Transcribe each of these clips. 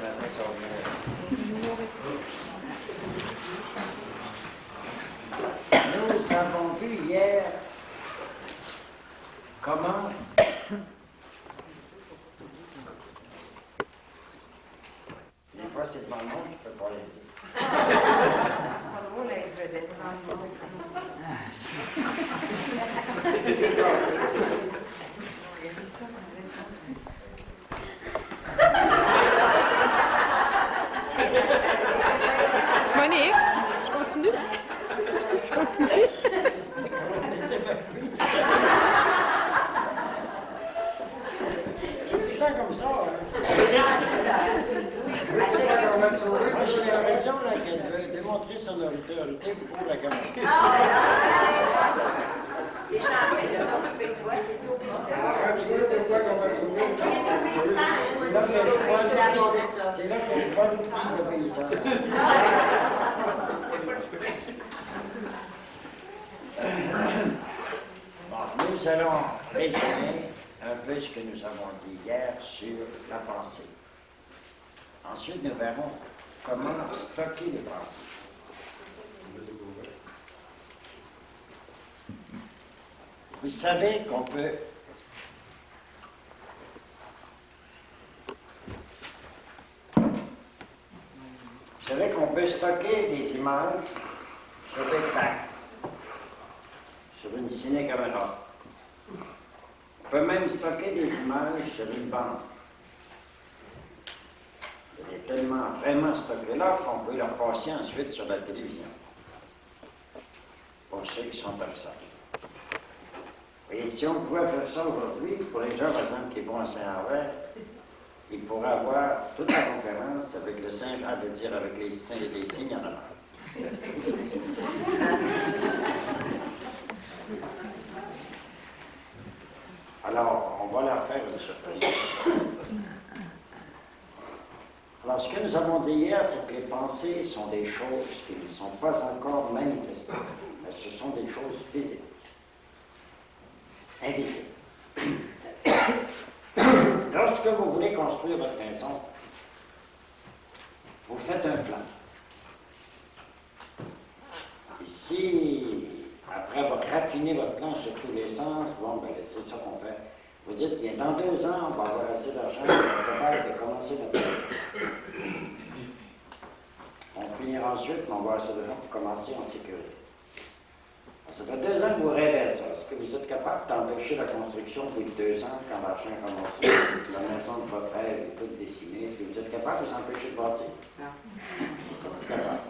matin sont venus. Nous avons vu hier comment des fois c'est devant le monde, je ne peux pas les dire. Monique, je continue? Je continue? C'est tout le temps comme ça. Moi, j'ai l'impression qu'elle veut démontrer son autorité pour la caméra. Les chansons de s'occuper de toi, t'es tout C'est là que je vois le prix de l'obéissance. Bon, nous allons résumer un peu ce que nous avons dit hier sur la pensée. Ensuite, nous verrons comment stocker les pensées. Vous savez qu'on peut stocker des images sur des plaques, sur une ciné-caméra. On peut même stocker des images sur une bande. Elle est tellement vraiment stockée là qu'on peut la passer ensuite sur la télévision. Pour ceux qui sont absents. Et si on pouvait faire ça aujourd'hui, pour les gens, par exemple, qui vont à Saint-Henri, ils pourraient avoir toute la conférence avec le singe, à dire avec les signes en avant. Alors, on va leur faire une surprise. Alors, ce que nous avons dit hier, c'est que les pensées sont des choses qui ne sont pas encore manifestées. Mais ce sont des choses physiques, invisibles. Lorsque vous voulez construire votre maison, vous faites un plan. Et si, après avoir raffiné votre plan sur tous les sens, bon, ben, c'est ça qu'on fait. Vous dites, bien, dans 2 ans, on va avoir assez d'argent pour être capable de commencer notre maison. On finira ensuite, mais on va avoir assez d'argent pour commencer en sécurité. Ça fait 2 ans que vous rêvez à ça. Est-ce que vous êtes capable d'empêcher la construction depuis 2 ans, quand l'argent a commencé, la maison de votre rêve est toute dessinée? Est-ce que vous êtes capable de vous empêcher de bâtir? Non. Vous êtes capable.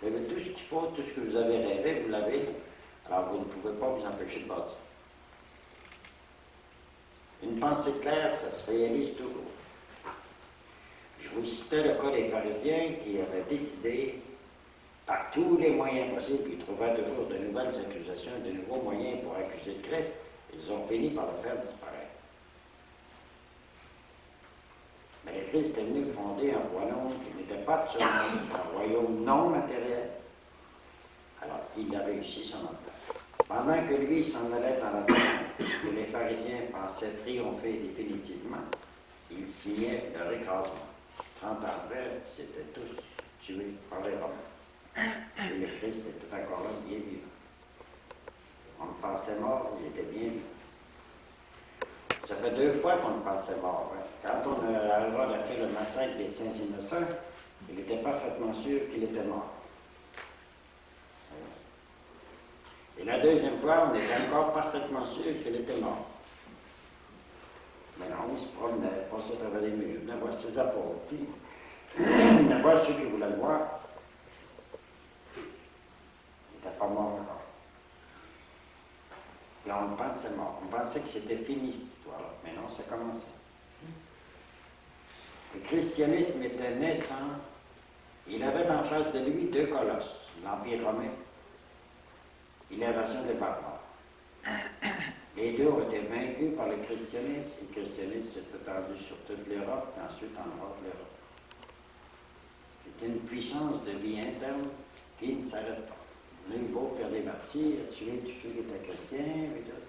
Vous avez tout ce qu'il faut, tout ce que vous avez rêvé, vous l'avez. Alors vous ne pouvez pas vous empêcher de bâtir. Une pensée claire, ça se réalise toujours. Je vous citais le cas des pharisiens qui avaient décidé par tous les moyens possibles, ils trouvaient toujours de nouvelles accusations, de nouveaux moyens pour accuser le Christ. Ils ont fini par le faire disparaître. Mais le Christ est venu fonder un royaume qui n'était pas de ce monde, un royaume non matériel. Alors, il a réussi son affaire. Pendant que lui s'en allait dans la terre, que les pharisiens pensaient triompher définitivement, il signait leur écrasement. 30 ans après, c'était tous tués par les Romains. Et le Christ était encore là, bien vivant. On le pensait mort, il était bien vivant. Ça fait 2 fois qu'on le pensait mort. Hein. Quand on a fait le massacre des Saints Innocents, il était parfaitement sûr qu'il était mort. Et la 2e fois, on était encore parfaitement sûr qu'il était mort. Mais non, il se promenait, passait à travers les murs, il venait voir ses apôtres, puis il venait voir ceux qui voulaient le voir. Il n'était pas mort encore. Là, on le pensait mort. On pensait que c'était fini, cette histoire-là. Mais non, ça commençait. Le christianisme était naissant. Il avait en face de lui 2 colosses, l'Empire romain et l'invasion des barbares. Les 2 ont été vaincus par le christianisme. Le christianisme s'est étendu sur toute l'Europe, et ensuite en Europe, l'Europe. C'est une puissance de vie interne qui ne s'arrête pas. Là, il faut faire des martyrs, tuer tous ceux qui étaient chrétiens, et tout.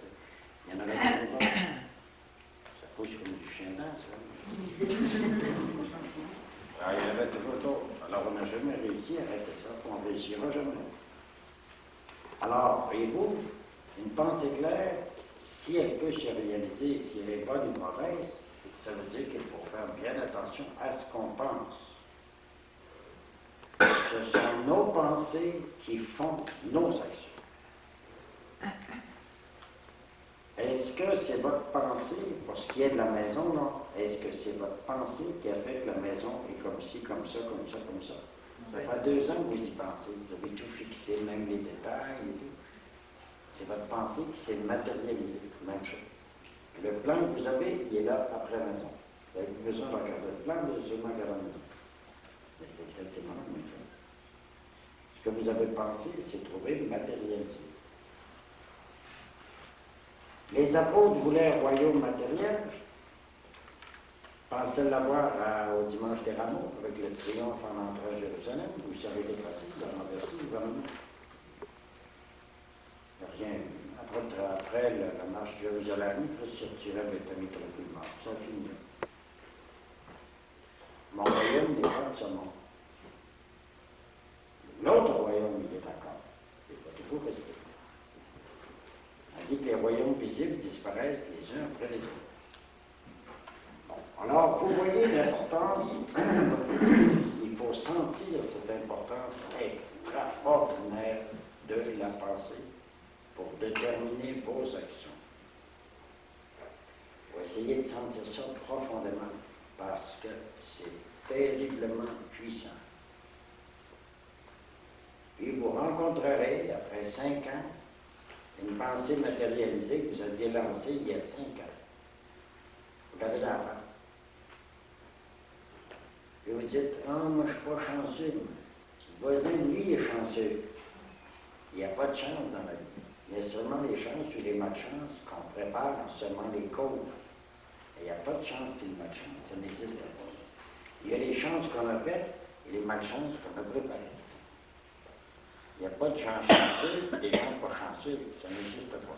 Il y en avait des autres. Ça pousse comme du chien dent, ça. Ah, il y en avait toujours d'autres. Alors, on n'a jamais réussi à arrêter ça, puis on ne réussira jamais. Alors, voyez-vous, une pensée claire, si elle peut se réaliser, si elle est bonne ou mauvaise, ça veut dire qu'il faut faire bien attention à ce qu'on pense. Ce sont nos pensées qui font nos actions. Est-ce que c'est votre pensée, pour ce qui est de la maison, non? Est-ce que c'est votre pensée qui a fait que la maison est comme ci, comme ça, comme ça, comme ça? Ça fait 2 ans que vous y pensez, vous avez tout fixé, même les détails et tout. C'est votre pensée qui s'est matérialisée, même chose. Le plan que vous avez, il est là après la maison. Vous n'avez plus besoin de regarder le plan, vous avez seulement regarder la maison. Mais c'est exactement la même chose. Ce que vous avez pensé, c'est trouvé matérialisé. Les apôtres voulaient un royaume matériel, pensaient l'avoir au dimanche des Rameaux, avec le triomphe en entrant à Jérusalem, où ça avait été facile de renverser le gouvernement. Rien. Après la marche de Jérusalem, Jérusalem est mis tranquillement. Ça finit. Mon royaume n'est pas de ce monde. L'autre royaume, il est encore. Il va toujours rester. On dit que les royaumes visibles disparaissent les uns après les autres. Bon. Alors, vous voyez l'importance, il faut sentir cette importance extraordinaire de la pensée pour déterminer vos actions. Il faut essayer de sentir ça profondément parce que c'est terriblement puissant. Puis vous rencontrerez, après 5 ans, une pensée matérialisée que vous aviez lancée il y a 5 ans. Vous l'avez dans la face. Et vous dites, « Ah, moi je ne suis pas chanceux. » Le voisin, lui, il est chanceux. Il n'y a pas de chance dans la vie. Il y a seulement les chances ou les malchances qu'on prépare en semant les causes. Il n'y a pas de chance puis de malchance, ça n'existe pas. Il y a les chances qu'on a faites et les malchances qu'on a préparées. Il n'y a pas de gens chanceux et des gens pas chanceux, ça n'existe pas.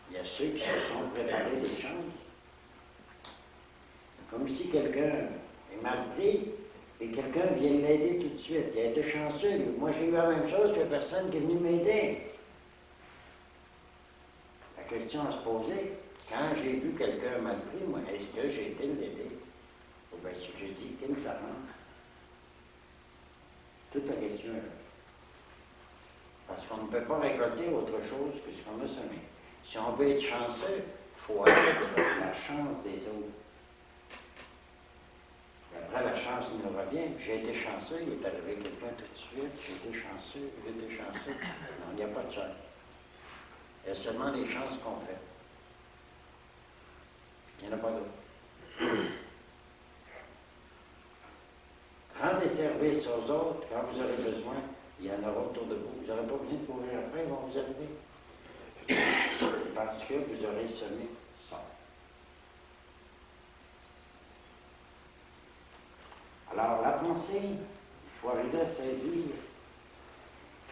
Il y a ceux qui se sont préparés des chances. Comme si quelqu'un est mal pris et quelqu'un vient l'aider tout de suite. Il a été chanceux. Moi, j'ai eu la même chose que personne qui est venu m'aider. La question à se poser, quand j'ai vu quelqu'un mal pris, moi, est-ce que j'ai été l'aider? Ou bien, si j'ai dit qu'il s'arrange. Toute la question est là. Parce qu'on ne peut pas récolter autre chose que ce qu'on a semé. Si on veut être chanceux, il faut être la chance des autres. Et après, la chance nous revient. J'ai été chanceux, il est arrivé quelqu'un tout de suite. J'ai été chanceux, j'ai été chanceux. Non, il n'y a pas de chance. Il y a seulement les chances qu'on fait. Il n'y en a pas d'autres. Rendez service aux autres quand vous aurez besoin. Il y en aura autour de vous. Vous n'aurez pas besoin de courir après, ils vont vous arriver. Parce que vous aurez semé ça. Alors, la pensée, il faut arriver à saisir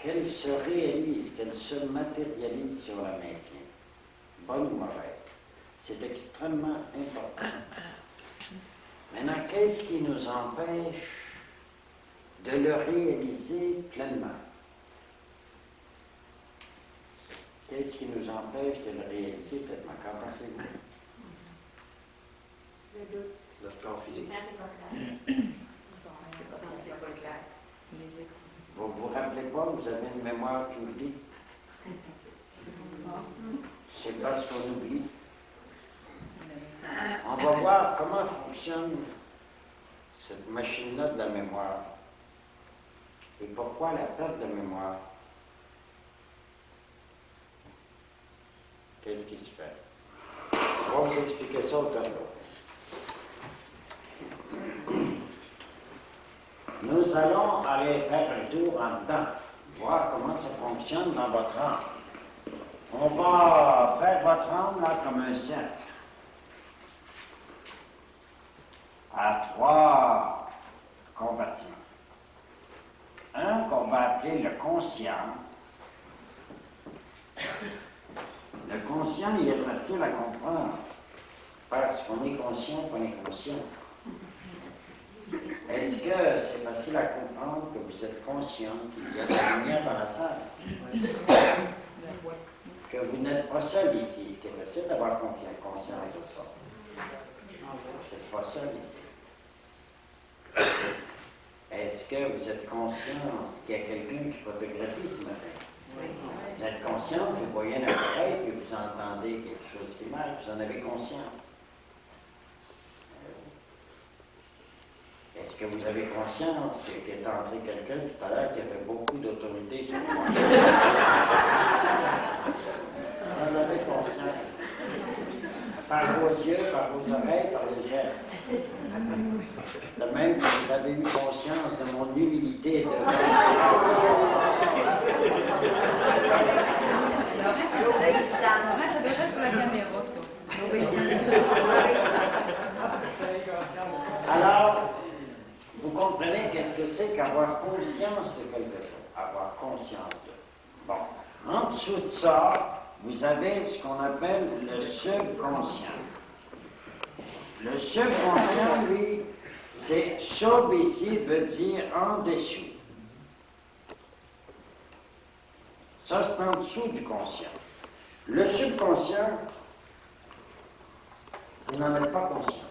qu'elle se réalise, qu'elle se matérialise sur la maintien, bonne ou mauvaise. C'est extrêmement important. Maintenant, qu'est-ce qui nous empêche de le réaliser pleinement? Qu'est-ce qui nous empêche de le réaliser pleinement? Qu'en pensez-vous? Le doute. Notre corps physique. Vous ne vous rappelez pas, vous avez une mémoire qui oublie? C'est parce qu'on oublie. On va voir comment fonctionne cette machine-là de la mémoire. Et pourquoi la perte de mémoire? Qu'est-ce qui se fait? On va vous expliquer ça au tableau. Nous allons aller faire un tour en dedans, voir comment ça fonctionne dans votre âme. On va faire votre âme là comme un cercle. À 3 compartiments. Un qu'on va appeler le conscient. Le conscient, il est facile à comprendre parce qu'on est conscient qu'on est conscient. Est-ce que c'est facile à comprendre que vous êtes conscient qu'il y a de la lumière dans la salle? Que vous n'êtes pas seul ici. Ce qui est facile d'avoir conscience de ça. Vous n'êtes pas seul ici. Est-ce que vous êtes conscient qu'il y a quelqu'un qui photographie ce matin? Vous êtes conscient que vous voyez un appareil et vous entendez quelque chose qui marche, vous en avez conscience. Est-ce que vous avez conscience qu'il est entré quelqu'un tout à l'heure qui avait beaucoup d'autorité sur moi? Vous en avez conscience. Par vos yeux, par vos oreilles, par les gestes. De même que vous avez eu conscience de mon humilité devant Ça doit être pour la caméra, ça. Alors, vous comprenez qu'est-ce que c'est qu'avoir conscience de quelque chose. Avoir conscience de. Bon. En dessous de ça, vous avez ce qu'on appelle le subconscient. Le subconscient, lui, c'est sub ici veut dire en dessous. Ça, c'est en dessous du conscient. Le subconscient, vous n'en êtes pas conscient.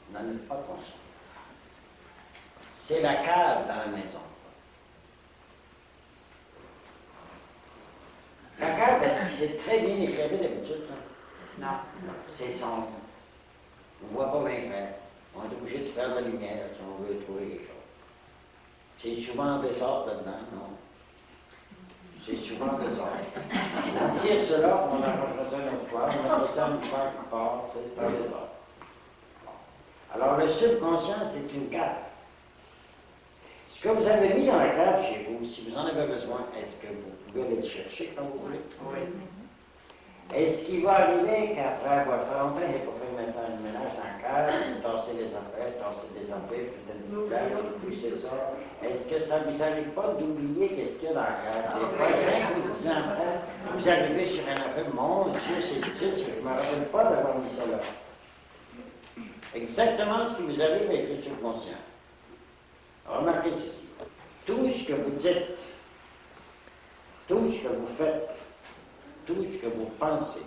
Vous n'en êtes pas conscient. C'est la cave dans la maison. La cave, c'est très bien éclairé d'habitude. Non. C'est sombre. On ne voit pas bien faire. On est obligé de faire de la lumière si on veut trouver quelque chose. C'est souvent en désordre là-dedans, non? C'est souvent en désordre. On tire cela, on arrange ça une autre fois, on a ça une fois qui part, c'est en désordre. Bon. Alors le subconscient, c'est une cave. Ce que vous avez mis dans la cave chez vous, si vous en avez besoin, est-ce que vous pouvez aller le chercher quand vous voulez? Oui. Est-ce qu'il va arriver qu'après avoir fait longtemps, il n'y a pas fait le ménage dans la cave, tasser les affaires, puis peut-être pousser ça? Est-ce que ça ne vous arrive pas d'oublier qu'est-ce qu'il y a dans la cave? Des fois, 5 ou 10 ans après, vous arrivez sur un affaire, mon Dieu, c'est ici, je ne me rappelle pas d'avoir mis ça là. Exactement ce qui vous arrive avec le subconscient. Remarquez ceci. Tout ce que vous dites, tout ce que vous faites, tout ce que vous pensez,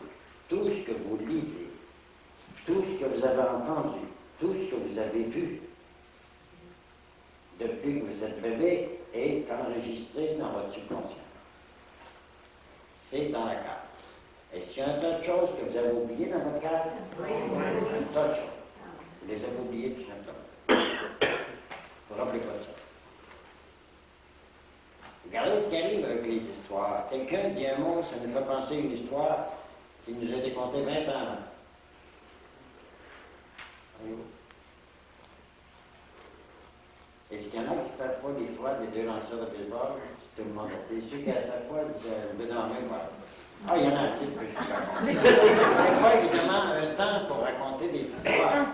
tout ce que vous lisez, tout ce que vous avez entendu, tout ce que vous avez vu, depuis que vous êtes bébé, est enregistré dans votre subconscient. C'est dans la cave. Est-ce qu'il y a un tas de choses que vous avez oubliées dans votre cave? Oui. Un tas de choses. Vous les avez oubliées tout simplement. Vous ne rappelez pas de ça. Regardez ce qui arrive avec les histoires. Quelqu'un dit un mot, ça nous fait penser à une histoire qui nous a été contée 20 ans avant. Est-ce qu'il y en a qui ne savent pas l'histoire des 2 lanceurs de baseball? C'est tout le monde assez. Ceux qui ne savent pas, le lendemain, voilà. Ah, il y en a assez que je vous raconte. C'est pas évidemment un temps pour raconter des histoires.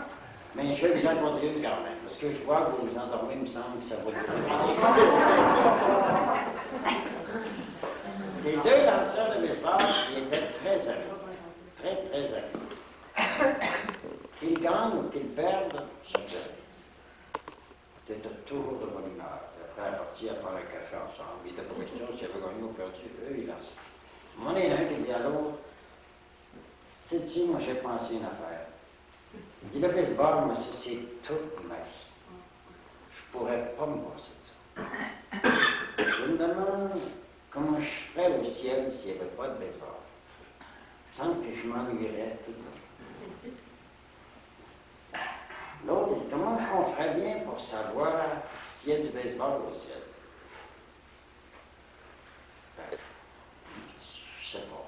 Mais je vais vous en raconter une quand même. Parce que je vois que vous vous endormez, il me semble que ça va vous Ces 2 lanceurs de baseball qui étaient très amis. Très, très amis. Qu'ils gagnent ou qu'ils perdent, ça fait. C'était toujours de bonne humeur. Après la partie, à prendre un café ensemble. Il n'était pas question s'il avait gagné ou perdu. Eux, ils lancent. Moi, il y en a un qui dit à l'autre, sais-tu, moi j'ai pensé une affaire. Il dit, le baseball, moi, ça, c'est toute ma vie. Je ne pourrais pas me passer de ça. Je me demande comment je ferais au ciel s'il n'y avait pas de baseball. Il me semble que je m'ennuierais toute la journée. L'autre, il dit, comment est-ce qu'on ferait bien pour savoir s'il y a du baseball au ciel? Ben, je ne sais pas.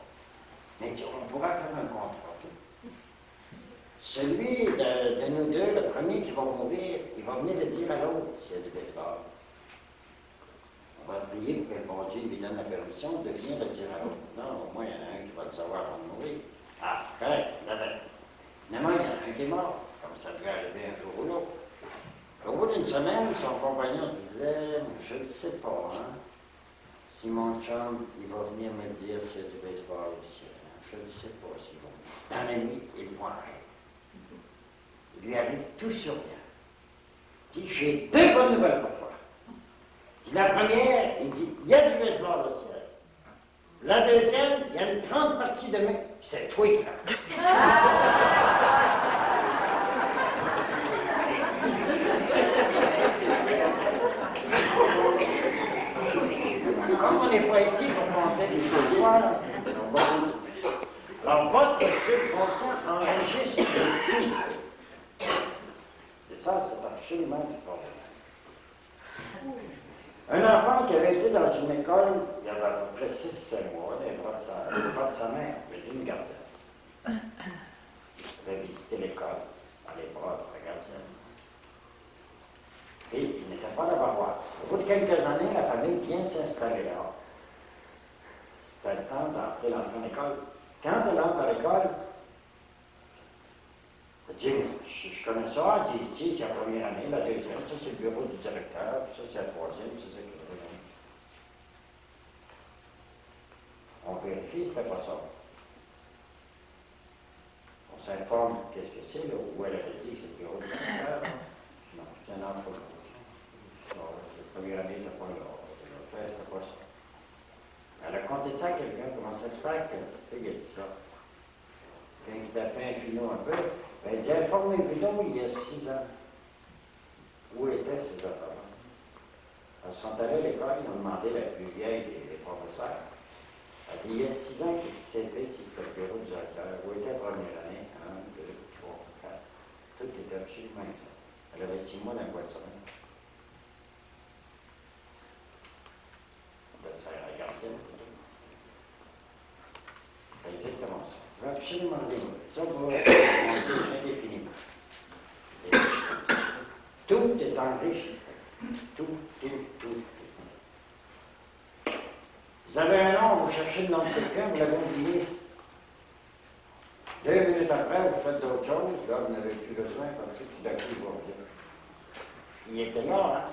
Mais on pourrait faire un contrat. Celui de nous deux, le premier qui va mourir, il va venir le dire à l'autre s'il y a du baseball. On va prier pour que le bon Dieu lui donne la permission de venir le dire à l'autre. Non, au moins, il y en a un qui va le savoir avant de mourir. Ah, correct, d'accord. Finalement, il y en a un qui est mort, comme ça devait arriver un jour ou l'autre. Au bout d'une semaine, son compagnon se disait, je ne sais pas, hein, si mon chum, il va venir me dire s'il y a du baseball au ciel. Je ne sais pas s'il va venir. Dans la nuit, il va arrêter. lui arrive tout sur rien. Il dit, j'ai deux bonnes nouvelles pour toi. Il dit, la première, il dit, il y a du logement dans le ciel. La deuxième, il y a une grande partie de mai, c'est toi qui l'as. Comme on n'est pas ici pour compter des histoires, alors votre subconscient enregistre tout. Et ça, c'est absolument extraordinaire. Un enfant qui avait été dans une école, il y avait à peu près 6-7 mois, les bras de sa mère, il avait une gardienne. Il avait visité l'école, dans les bras de la gardienne. Et il n'était pas là-bas voir. Au bout de quelques années, la famille vient s'installer là. C'était le temps d'entrer l'enfant à l'école. Quand elle entre à l'école, elle dit, je connais ça, elle dit, ici, c'est la première année, la deuxième, ça c'est le bureau du directeur, puis ça c'est la troisième, ça c'est le quatrième. On vérifie, c'était pas ça. On s'informe qu'est-ce que c'est, là, où elle avait dit que c'est le bureau du directeur. Non, c'est un entrepôt. La première année, c'était pas là. C'était pas ça. Elle a conté ça à quelqu'un, comment ça se fait que il a dit ça. Quand il a fait un philo un peu, ben, il dit, informez-vous donc, il y a 6 ans. Où étaient ces affaires-là? Ils sont allés à l'école, ils ont demandé la plus vieille des professeurs. Elle dit, il y a 6 ans, qu'est-ce qui s'est fait si c'était le bureau du directeur? Où était la première année? 1, 2, 3, 4. Tout était absolument exact. Elle avait 6 mois dans la voiture. Ça la gardienne. C'est exactement ça. Je veux absolument le dire. Ça va monter indéfiniment. Tout est enrichi. Tout. Vous avez un nom, vous cherchez le nom de quelqu'un, vous l'avez oublié. 2 minutes après, vous faites d'autres choses, là, vous n'avez plus besoin, comme ça, tout d'un coup, il va revenir. Il était là, hein?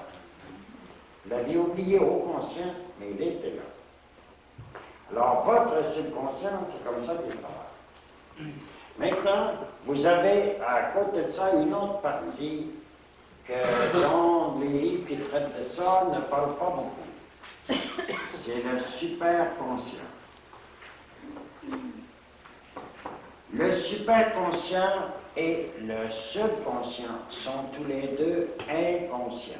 Vous l'aviez oublié au conscient, mais il était là. Alors, votre subconscient, c'est comme ça qu'il travaille. Maintenant, vous avez à côté de ça une autre partie dont les livres qui traitent de ça ne parlent pas beaucoup. C'est le superconscient. Le superconscient et le subconscient sont tous les deux inconscients.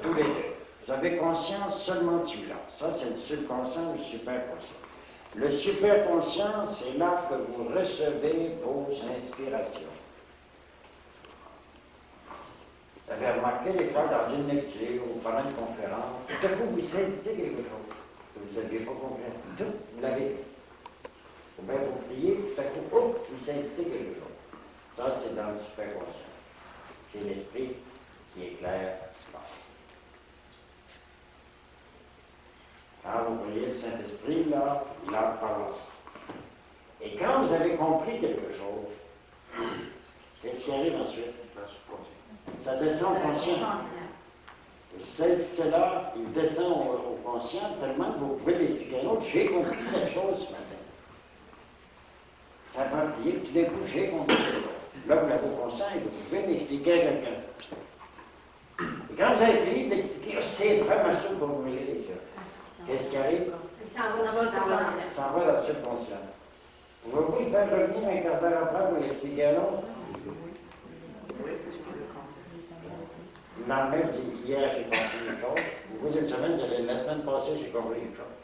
Tous les deux. Vous avez conscience seulement de celui-là. Ça, c'est le subconscient ou le superconscient. Le superconscient, c'est là que vous recevez vos inspirations. Vous avez remarqué des fois dans une lecture ou pendant une conférence, tout à coup vous saisissez quelque chose que vous n'aviez pas compris. Tout, vous l'avez dit. Ou bien vous priez, tout à coup, hop, vous saisissez quelque chose. Ça, c'est dans le superconscient. C'est l'esprit qui éclaire. Quand vous voyez le Saint-Esprit, là, il en parle. Et quand vous avez compris quelque chose, qu'est-ce qui arrive ensuite? Ça descend au conscient. C'est là, il descend au conscient tellement que vous pouvez l'expliquer à un autre. J'ai compris quelque chose ce matin. Ça va prier, tout d'un coup, j'ai compris quelque chose. Là, vous l'avez au conscient et vous pouvez l'expliquer à quelqu'un. Et quand vous avez fini de l'expliquer, c'est vraiment ça que vous voulez les yeux. Qu'est-ce qui arrive? Ça va dans le subconscient. Pouvez-vous le faire revenir un quart d'heure après pour l'expliquer à l'autre? Le lendemain, vous dites, hier, j'ai compris une chose. Au bout d'une semaine, vous allez, la semaine passée, j'ai compris une chose.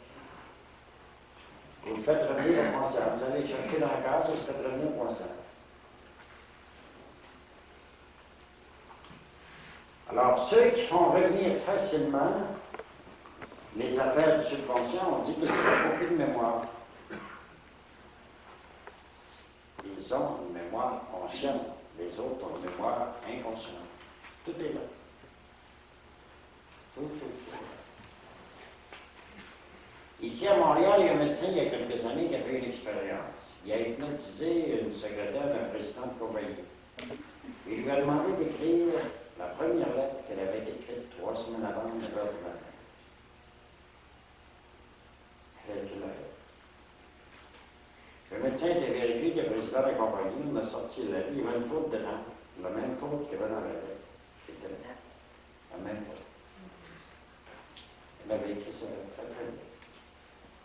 Vous le faites revenir au conscient. Vous allez chercher dans la case, vous le faites revenir au conscient. Alors, ceux qui font revenir facilement les affaires du subconscient, on dit qu'ils n'ont aucune mémoire. Ils ont une mémoire consciente, les autres ont une mémoire inconsciente. Tout est là. Tout. Ici à Montréal, il y a un médecin il y a quelques années qui a fait une expérience. Il a hypnotisé une secrétaire d'un président de compagnie. Il lui a demandé d'écrire la première lettre qu'elle avait écrite 3 semaines avant 9 heures du matin. Elle l'a fait. Le médecin était vérifié que le président de la compagnie, on a sorti la vie, il y avait une faute dedans, la même faute qu'il y avait dans la lettre. C'était la même faute. Elle avait écrit ça très très bien.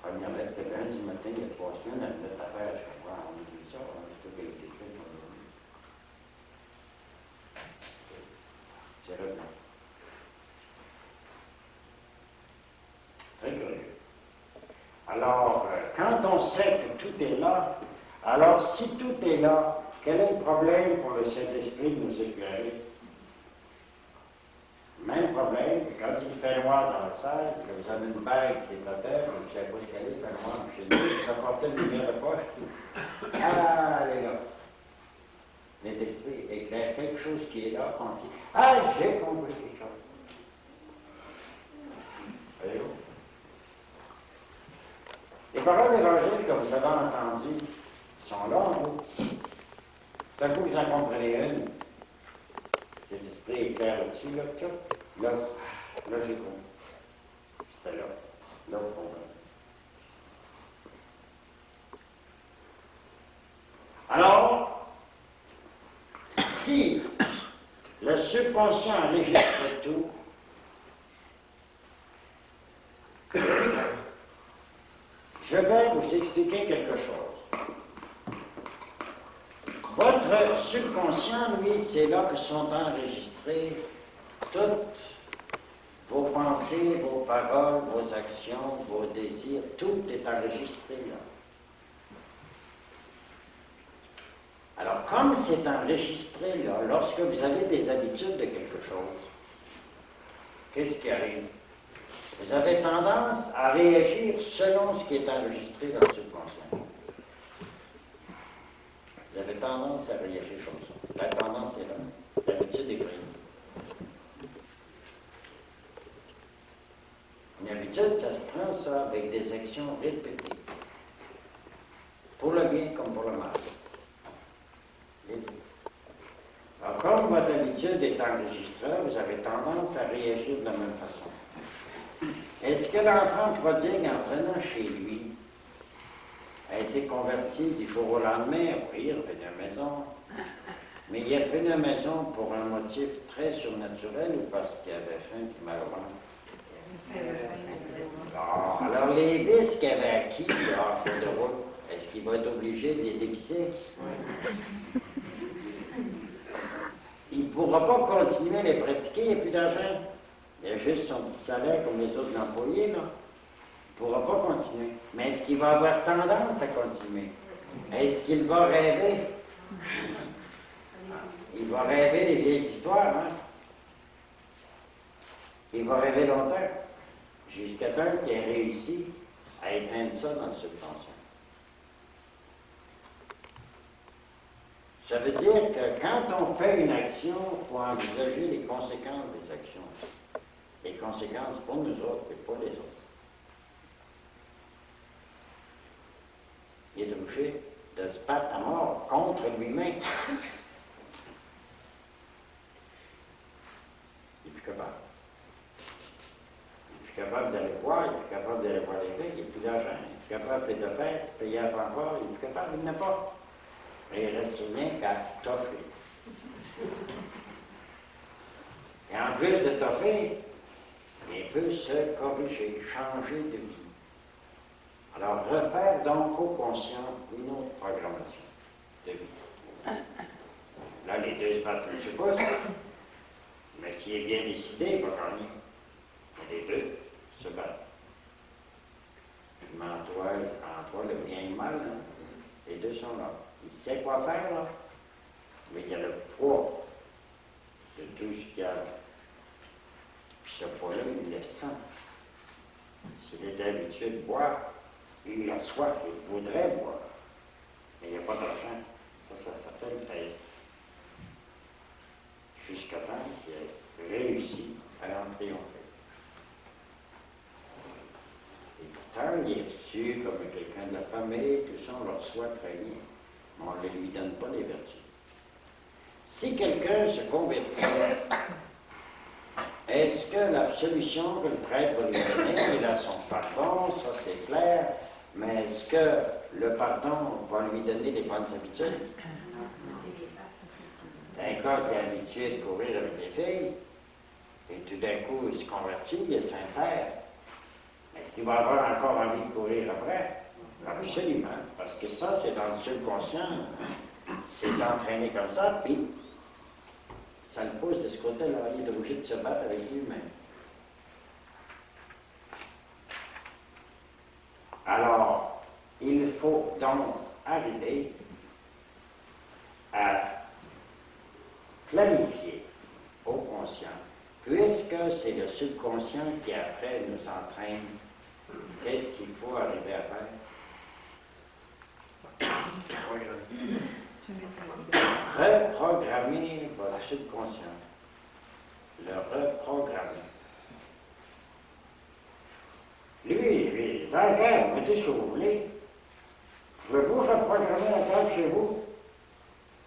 Première lettre, c'était lundi matin, il y a 3 semaines, elle venait à faire, je crois, on a dit ça, on a tout été écrit aujourd'hui. C'est revenu. Très curieux. Alors, quand on sait que tout est là, alors si tout est là, quel est le problème pour le Saint-Esprit de nous éclairer? Même problème, quand il fait noir dans la salle, que vous avez une bague qui est à terre, vous ne savez pas ce qu'elle est, il fait noir chez nous, vous apportez une lumière de poche, ah les gars, l'Esprit éclaire quelque chose qui est là, quand il dit, ah j'ai compris quelque chose. Voyez-vous? Les paroles d'évangile que vous avez entendues sont là en vous. Tout à coup, vous en comprenez une. Cet esprit éclaire au-dessus, là, là, j'ai compris. C'était là. Là, vous comprenez. Alors, si le subconscient enregistre tout, je vais vous expliquer quelque chose. Votre subconscient, lui, c'est là que sont enregistrées toutes vos pensées, vos paroles, vos actions, vos désirs, tout est enregistré là. Alors, comme c'est enregistré là, lorsque vous avez des habitudes de quelque chose, qu'est-ce qui arrive? Vous avez tendance à réagir selon ce qui est enregistré dans le subconscient. Vous avez tendance à réagir comme ça. La tendance est là. L'habitude est prise. Une habitude, ça se prend ça avec des actions répétées. Pour le bien comme pour le mal. Les deux. Alors, comme votre habitude est enregistrée, vous avez tendance à réagir de la même façon. Est-ce que l'enfant prodigue, en prenant chez lui, a été converti du jour au lendemain? Oui, il est revenu à la maison. Mais il est revenu à la maison pour un motif très surnaturel ou parce qu'il avait faim et mal au ventre? Alors, les vices qu'il avait acquis en cours de route, est-ce qu'il va être obligé de les dévisser? Il ne pourra pas continuer à les pratiquer, il n'y a plus d'argent. Il a juste son petit salaire comme les autres employés, là. Il ne pourra pas continuer. Mais est-ce qu'il va avoir tendance à continuer? Est-ce qu'il va rêver? Il va rêver des vieilles histoires, hein? Il va rêver longtemps, jusqu'à temps qu'il ait réussi à éteindre ça dans le subconscient. Ça veut dire que quand on fait une action, il faut envisager les conséquences des actions. Les conséquences pour nous autres et pas les autres. Il est obligé de se battre à mort contre lui-même. Il n'est plus capable. Il n'est plus capable d'aller voir, il n'est plus capable d'aller voir les filles, il n'a plus d'argent. Il n'est plus capable de faire, de payer un encore, il n'est plus capable, il n'a pas. Et il reste rien qu'à toffer. Et en plus de toffer, il peut se corriger, changer de vie. Alors, refaire donc au conscient une autre programmation de vie. Là, les deux se battent le pouce, mais s'il est bien décidé, il va gagner. Mais les deux se battent. Mais en toi, le bien et le mal, hein, les deux sont là. Il sait quoi faire, là, mais il y a le poids de tout ce qu'il y a. Puis ce poids-là, il le sent. S'il est habitué de boire, il a soif, il voudrait boire. Mais il n'y a pas d'argent. Ça s'appelle payer. Jusqu'à temps qu'il ait réussi à en triompher. Et pourtant, il est reçu comme quelqu'un de la famille, tout ça, on le reçoit très bien. Mais on ne lui donne pas les vertus. Si quelqu'un se convertit, est-ce que l'absolution que le prêtre va lui donner, il a son pardon, ça c'est clair, Mais est-ce que le pardon va lui donner les bonnes habitudes? Un gars qui est habitué de courir avec les filles, et tout d'un coup, il se convertit, il est sincère. Est-ce qu'il va avoir encore envie de courir après? Absolument. Parce que ça, c'est dans le subconscient. C'est entraîné comme ça, puis ça le pousse de ce côté-là. Il est obligé de se battre avec lui-même. Alors, il faut donc arriver à clarifier au conscient, puisque c'est le subconscient qui après nous entraîne, qu'est-ce qu'il faut arriver à faire? Reprogrammer votre subconscient. Le reprogrammer. Lui, dans la cave, mettez ce que vous voulez. Pouvez-vous reprogrammer la cave chez vous?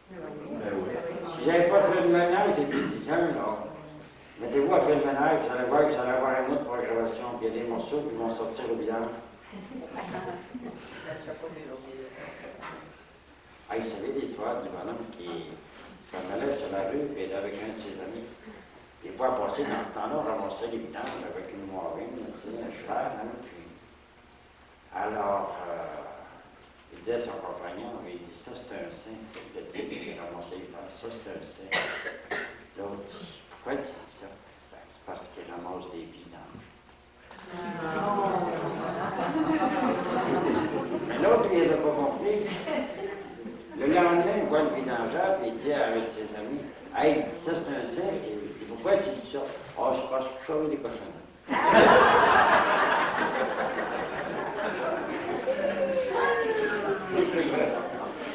Si vous n'avez pas fait le ménage depuis 10 ans, là, mettez-vous à faire le ménage, vous allez voir que vous allez avoir une autre programmation, puis il y a des morceaux qui vont sortir au vidange. Ah, vous savez l'histoire du bonhomme qui s'en allait sur la rue, puis avec un de ses amis. Il pouvait passer dans ce temps-là, ramasser les vidanges avec une moirine, un cheval, hein, puis... Alors, il disait à son compagnon, il dit, ça c'est un saint, c'est le type qui a ramassé les vidanges, ça c'est un saint. L'autre dit, pourquoi tu dis ça? Ben, c'est parce qu'il ramasse des vidanges. Mais l'autre, il n'avait pas compris. Le lendemain, il voit le vidangeur, puis il dit avec ses amis, hey, ça c'est un saint. Il dit, pourquoi tu dis ça? Ah, je pense que je suis des cochons.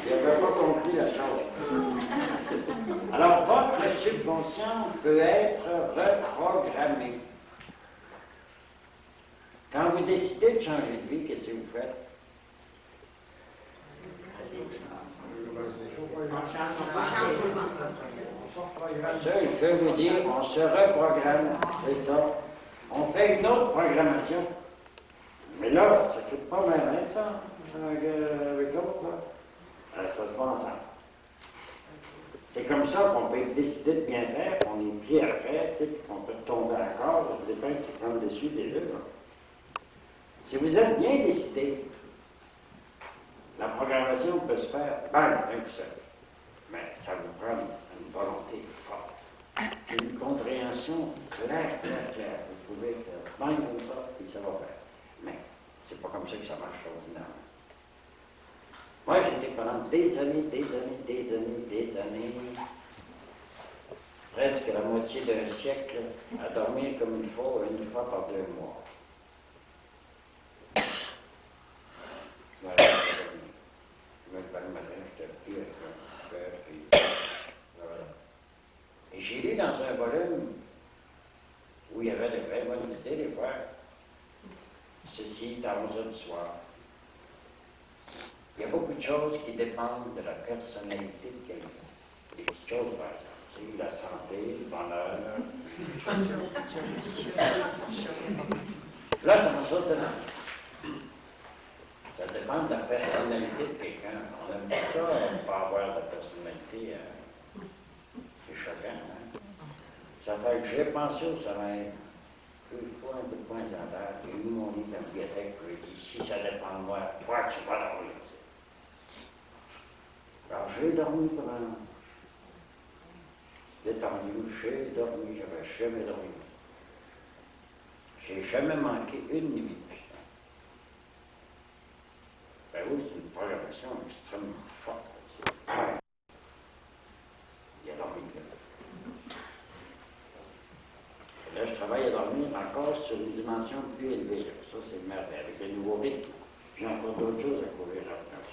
Il n'avait pas compris la chose. Alors, votre subconscient peut être reprogrammé. Quand vous décidez de changer de vie, qu'est-ce que vous faites? Ça, il peut vous dire, on se reprogramme, c'est ça. On fait une autre programmation. Mais là, ça ne fait pas même ça, avec l'autre, là. Ça se passe ensemble. C'est comme ça qu'on peut décider de bien faire, qu'on est pris à faire, puis qu'on peut tomber encore, ça dépend qui prend le dessus des deux. Là. Si vous êtes bien décidé, la programmation peut se faire bien tout seul. Mais ça vous prend une volonté forte, une compréhension claire. Vous pouvez faire bien comme ça, puis ça va faire. Mais c'est pas comme ça que ça marche ordinairement. Moi, j'étais pendant des années, presque la moitié d'un siècle, à dormir comme il faut, une fois par 2 mois. Voilà, je me levais le matin, j'étais pris avec un cœur, puis voilà. Et j'ai lu dans un volume où il y avait de vraies bonnes idées, des fois, ceci est à 11 heures du soir. Il y a beaucoup de choses qui dépendent de la personnalité de quelqu'un. Des petites choses, par exemple, la santé, le bonheur. Là, ça me saute dedans. Ça dépend de la personnalité de quelqu'un. On aime pas ça, on ne peut pas avoir de personnalité. C'est choquant, hein? Ça fait que j'ai pensé au sommeil. Je fois un peu de points en terre. J'ai mis mon livre dans la bibliothèque, puis j'ai dit, si ça dépend de moi, toi, tu vas dormir. Alors, j'ai dormi pendant... Détendu, j'ai dormi, j'avais jamais dormi. J'ai jamais manqué une nuit de vie. Ben oui, c'est une programmation extrêmement forte. Il a dormi là. Là, je travaille à dormir encore sur une dimension plus élevée. Ça, c'est merveilleux. Avec des nouveaux rythmes, j'ai encore d'autres choses à courir là-dedans.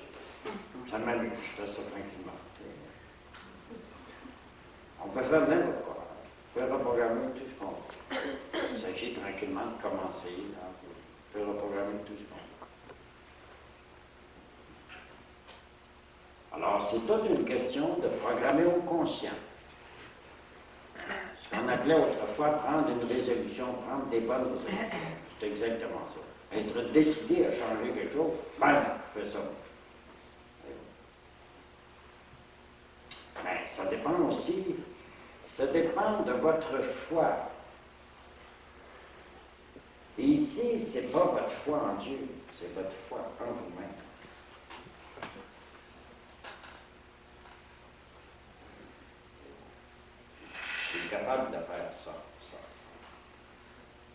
Ça m'amuse, je fais ça tranquillement. On peut faire n'importe quoi. On peut reprogrammer tout ce qu'on veut. Il s'agit tranquillement de commencer. Là, on peut reprogrammer tout ce qu'on veut. Alors, c'est toute une question de programmer au conscient. Ce qu'on appelait autrefois prendre une résolution, prendre des bonnes résolutions. C'est exactement ça. être décidé à changer quelque chose, ben, je fais ça. Mais ça dépend aussi, ça dépend de votre foi. Et ici, ce n'est pas votre foi en Dieu, c'est votre foi en vous-même. Je suis capable de faire ça.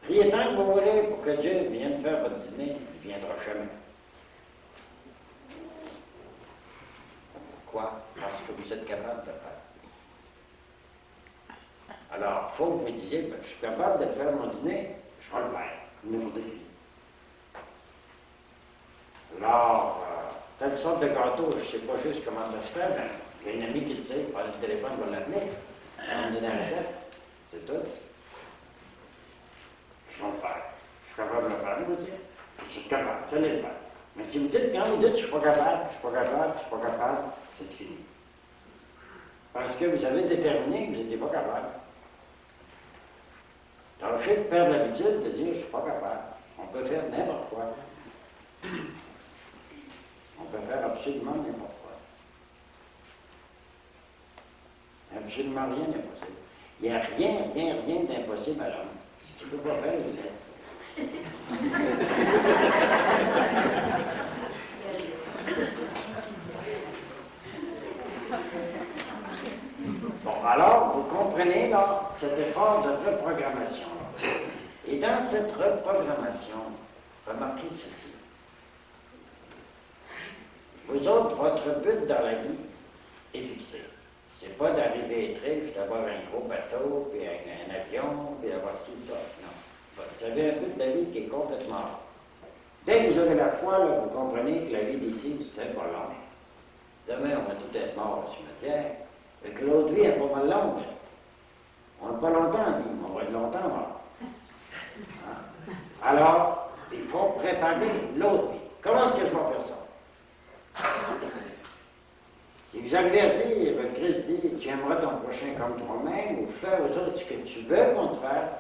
Priez tant que vous voulez pour que Dieu vienne faire votre dîner, il ne viendra jamais. Pourquoi? Parce que vous êtes capable de faire. Alors, il faut que vous me disiez, ben, je suis capable de faire mon dîner, je vais le faire, n'importe qui. Alors, telle sorte de gâteau, je ne sais pas juste comment ça se fait, mais il y a une amie qui le sait, par le téléphone, va l'appeler, on est dans la recette, c'est tout. Je vais le faire. Je suis capable de le faire, vous dire. Je suis capable, vous allez le faire. Mais si vous dites, quand vous dites, je suis pas capable, je suis pas capable, je suis pas capable, c'est fini. Parce que vous avez déterminé que vous n'étiez pas capable. Tâchez de perdre l'habitude de dire, je suis pas capable. On peut faire n'importe quoi. On peut faire absolument n'importe quoi. Absolument rien n'est possible. Il n'y a rien d'impossible à l'homme. Ce qu'il ne peut pas faire, il le fait. Bon, alors, vous comprenez, là, cet effort de reprogrammation. Et dans cette reprogrammation, remarquez ceci. Vous autres, votre but dans la vie est fixé. C'est pas d'arriver être riche, d'avoir un gros bateau, puis un avion, puis d'avoir ci, ça. Non. Vous avez un but de la vie qui est complètement mort. Dès que vous avez la foi, là, vous comprenez que la vie d'ici, c'est pas long. Demain, on va tout être mort au cimetière. Et que l'autre vie est pas mal longue. On n'a pas longtemps en vie, mais on va être longtemps mort. Hein? Alors, il faut préparer l'autre vie. Comment est-ce que je vais faire ça? Si vous arrivez à dire, Christ dit, tu aimeras ton prochain comme toi-même, ou faire aux autres ce que tu veux qu'on te fasse,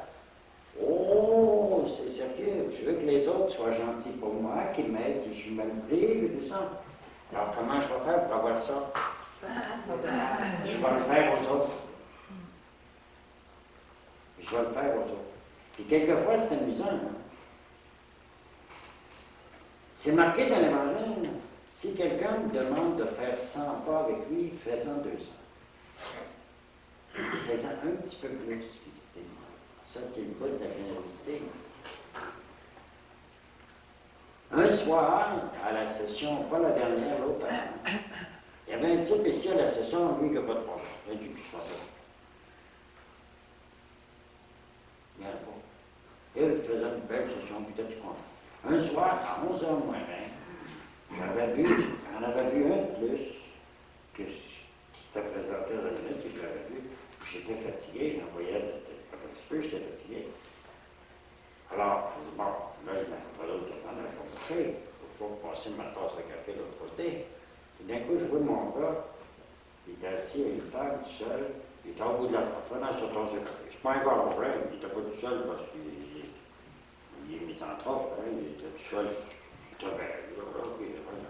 oh, c'est sérieux, je veux que les autres soient gentils pour moi, qu'ils m'aident si je suis mal pris, et tout ça. Alors comment je vais faire pour avoir ça? Je vais le faire aux autres. Je vais le faire aux autres. Puis quelquefois, c'est amusant. Hein? C'est marqué dans l'Évangile. Si quelqu'un me demande de faire 100 pas avec lui, fais-en 200. Fais-en un petit peu plus. Ça, c'est le bout de la générosité. Un soir, à la session, pas la dernière, l'autre avant, il y avait un type ici à la session, lui, qui n'a pas de problème. Il a dit que je ne sais pas. Il n'y en a pas. Il faisait une belle session, peut-être content. Un soir, à 11h moins 20, on avait vu un de plus qui s'était présenté à la limite, et je l'avais vu. J'étais fatigué, je l'envoyais un petit peu, j'étais fatigué. Alors, je dis, bon, là, il m'a pas l'autre temps, là, je vais coucher, il faut pas passer ma tasse de café de l'autre côté. Et d'un coup, je vois mon gars, il était assis à une table, tout seul, il était au bout de la table, dans sa tasse de café. C'est pas un gars en vrai, il n'était pas tout seul parce qu'il est misanthrope, hein, il était tout seul. Il était bien là, puis voilà.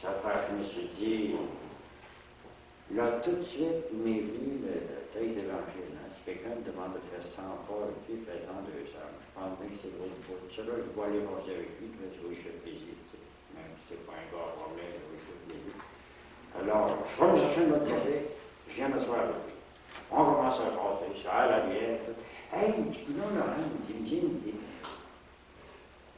Ça fait, je me suis dit, là, tout de suite, il m'est venu le texte d'évangile. Hein. Si quelqu'un me demande de faire 100 pas avec lui, fais-en 200. Je pense bien que c'est vrai. Celui-là, je dois aller manger avec lui, puis je vais faire plaisir. Tu sais. Même si c'est pas un gars à problème, je vais faire plaisir. Alors, je vais me chercher un autre café, je viens m'asseoir avec lui. On commence à jaser, ça, à la bière, tout. Hey, il dit, non, Laurent, il me vient une idée.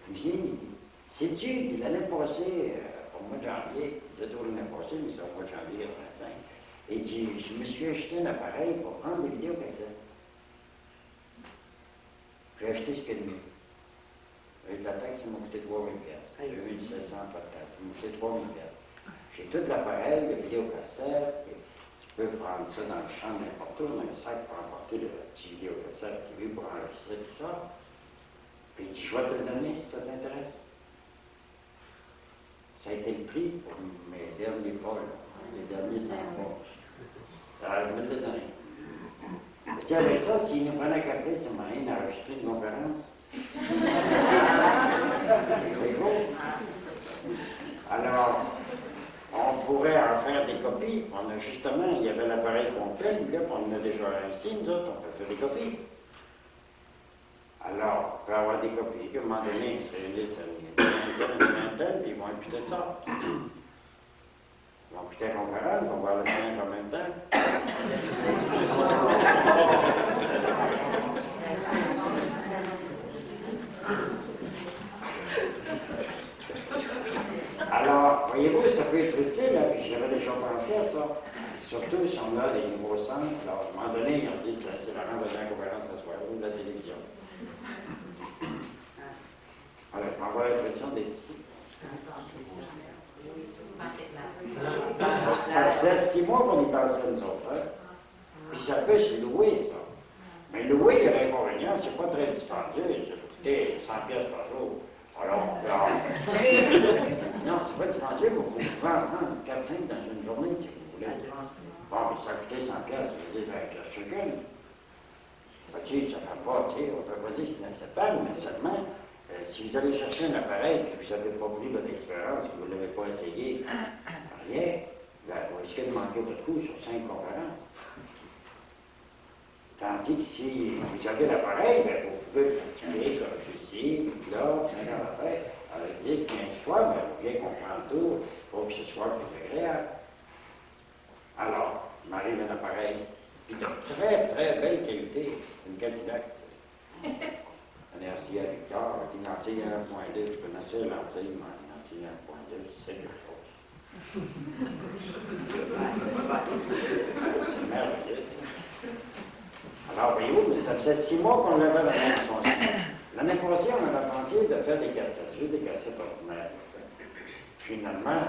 Il me vient une idée. Sais-tu, il dit, l'année passée, au mois de janvier, il disait toujours l'année passée, mais c'est au mois de janvier 85, il dit, je me suis acheté un appareil pour prendre des vidéocassettes. J'ai acheté ce qu'il y a de mieux. Avec la taxe, ça m'a coûté 3 000 $. J'ai eu 1700 pas de taxe, ça m'a coûté 3 000 $. J'ai tout l'appareil, les vidéocassettes, tu peux prendre ça dans le champ n'importe où, dans le sac pour emporter le petit vidéocassette qui veut pour enregistrer tout ça. Puis il dit, je vais te le donner si ça t'intéresse. Ça a été le prix pour mes derniers pas, les derniers 100 pas. Alors, il me l'a donné. Et avec ça, s'il ne prenait qu'après, ça m'a rien enregistré une conférence. Alors, on pourrait en faire des copies. On a justement, il y avait l'appareil complet, puis là, on en a déjà ici, nous autres, on peut faire des copies. Alors, on peut avoir des copies, à un moment donné, ils se réunissent une vingtaine, puis ils vont imputer ça. Ils vont imputer la conférence, ils vont voir le singe en même temps. Alors, voyez-vous, ça peut être utile, hein, puis j'avais déjà pensé à ça. Surtout si on a des nouveaux centres. Alors, à un moment donné, ils ont dit que c'est la rente de la conférence ce soir, ou de la télévision. Alors, je m'envoie l'impression d'être ici. Ça fait 6 mois qu'on y pensait, nous autres. Hein? Puis ça peut se louer, ça. Mais louer, il y a l'inconvénient, c'est pas très dispendieux. Ça peut coûter 100 pièces par jour. Alors, non, c'est pas dispendieux, vous pouvez prendre 4-5 dans une journée, si vous voulez. Bon, mais ça a coûté 100 pièces, vous dites, avec la chacune. Ça fait pas, tu sais, on peut pas dire que c'est inacceptable, mais seulement, si vous allez chercher un appareil et que vous n'avez pas pris votre expérience, que vous ne l'avez pas essayé, rien, vous risquez de manquer votre coup sur 5 conférences. Tandis que si vous avez l'appareil, vous pouvez pratiquer comme ceci, là, 5 ans après, avec 10, 15 fois, vous bien comprendre tout, pour que ce soit plus agréable. Alors, il m'arrive un appareil, puis de très, très belle qualité, une Cadillac. Un RCA Victor, avec une lentille 1.2, je connaissais la lentille, mais une lentille 1.2, c'est quelque chose. C'est merveilleux. Alors, voyez-vous, mais ça faisait 6 mois qu'on l'avait dans la l'année passée, on avait pensé de faire des cassettes, juste des cassettes ordinaires. Finalement,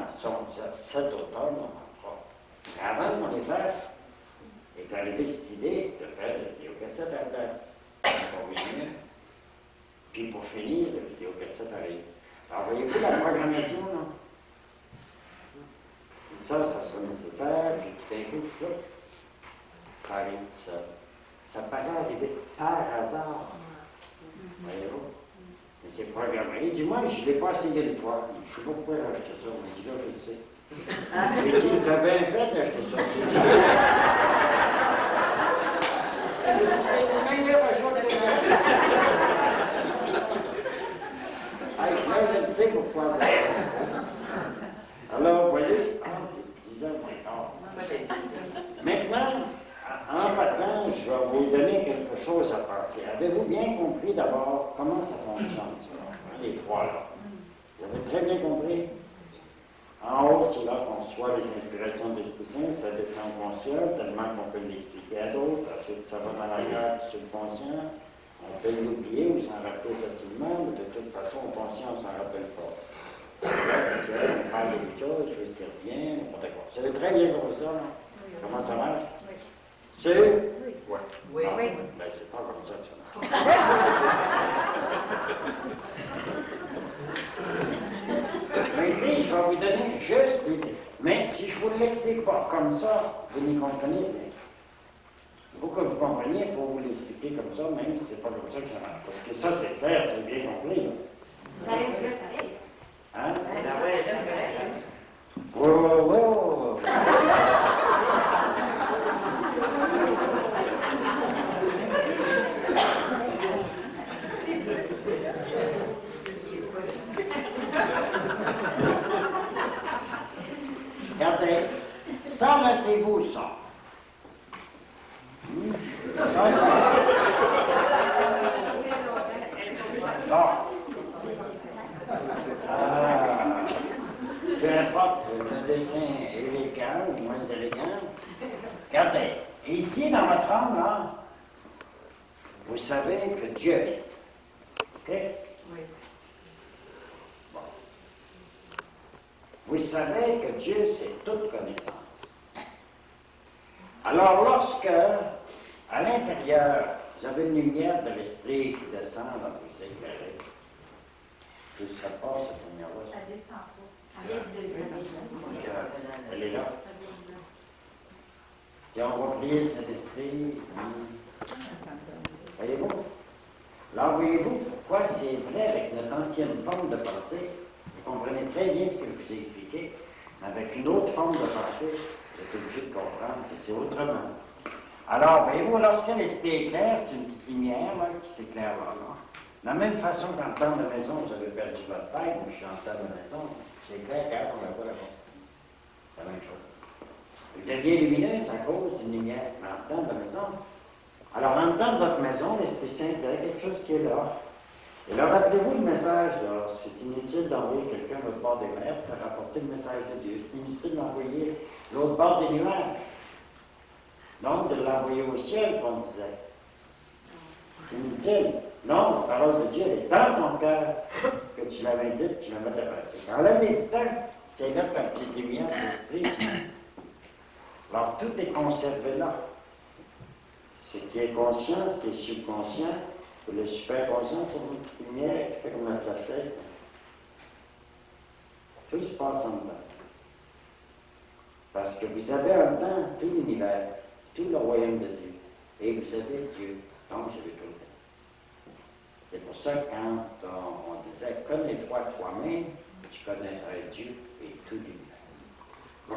cet automne, on en fera. Mais avant qu'on les fasse, est arrivée cette idée de faire des vidéocassettes à terre. Puis pour finir, les vidéocassettes arrivent. Alors, voyez-vous la programmation, là? Ça sera nécessaire, puis tout d'un coup, ça arrive, ça paraît arriver par hasard. Voyez-vous? Mais c'est programmé. Du moins, je ne l'ai pas essayé une fois. Je ne sais pas pourquoi j'ai acheté ça. On m'a dit là, je le sais. J'ai dit, tu as bien fait d'acheter ça. C'est le meilleur achat de cette année. Là, je le sais pourquoi. Alors, vous voyez, 10 ans moins tard. Maintenant, en partant, je vais vous donner quelque chose à penser. Avez-vous bien compris d'abord comment ça fonctionne, ça, les trois là? Vous avez très bien compris? En haut, c'est là qu'on reçoit les inspirations de l'Esprit Saint, ça descend au conscient, tellement qu'on peut l'expliquer à d'autres. Ensuite, ça va dans la carte subconscient. On peut l'oublier ou s'en rappeler facilement, mais de toute façon, au conscient, on ne s'en rappelle pas. On parle de quelque chose, chose qui revient, n'importe quoi. Vous savez très bien comme ça, là? Comment ça marche? C'est? Oui. Ouais. Oui. Ah, oui. Ben, c'est pas comme ça que ça marche. Mais si, je vais vous donner juste l'idée. Mais si je ne vous l'explique pas comme ça, vous n'y comprenez rien. Il faut que vous compreniez, il faut vous l'expliquer comme ça, même si ce n'est pas comme ça que ça marche. Parce que ça, c'est clair, vous avez bien compris. Là. Ça reste bien pareil. Hein? Ça reste pareil. Oh. Regardez, ça, là, c'est vous, ça. Ça, bon. Peu importe le dessin élégant ou moins élégant. Regardez, ici, dans votre âme, là, vous savez que Dieu est. OK? Oui. Bon. Vous savez que Dieu, c'est toute connaissance. Alors, lorsque, à l'intérieur, vous avez une lumière de l'esprit qui descend, là, vous éclairez, je ne sais pas cette lumière-là. Ça descend pas. Elle est là. Si on va prier cet esprit, voyez-vous? Là, voyez-vous? quoi c'est vrai avec notre ancienne forme de pensée. Vous comprenez très bien ce que je vous ai expliqué, mais avec une autre forme de pensée, vous êtes obligé de comprendre que c'est autrement. Alors, voyez-vous, lorsque l'esprit éclaire, c'est une petite lumière là, qui s'éclaire là. De la même façon qu'en temps de maison, vous avez perdu votre père, moi je suis en temps de maison, c'est clair quand on n'a pas la porte. C'est la même chose. Elle devient lumineuse à cause d'une lumière, mais en temps de maison. Alors, en dedans de votre maison, l'Esprit Saint, il y a quelque chose qui est là. Et là, rappelez-vous le message, là. C'est inutile d'envoyer quelqu'un de l'autre bord des mers pour rapporter le message de Dieu. C'est inutile d'envoyer l'autre bord des nuages. Donc, de l'envoyer au ciel, comme on disait. C'est inutile. Non, la parole de Dieu, elle est dans ton cœur, que tu la médites, tu la mets en pratique. En la méditant, c'est là ta petite lumière de l'esprit. Alors, tout est conservé là. Ce qui est conscient, ce qui est subconscient, le superconscient, c'est une petite lumière qui fait comme la flashlight. Tout se passe en dedans. Parce que vous avez en dedans tout l'univers, tout le royaume de Dieu. Et vous avez Dieu. Donc, vous avez tout le temps. C'est pour ça que quand on disait « Connais-toi toi-même », tu connaîtrais Dieu et tout l'univers. Bon.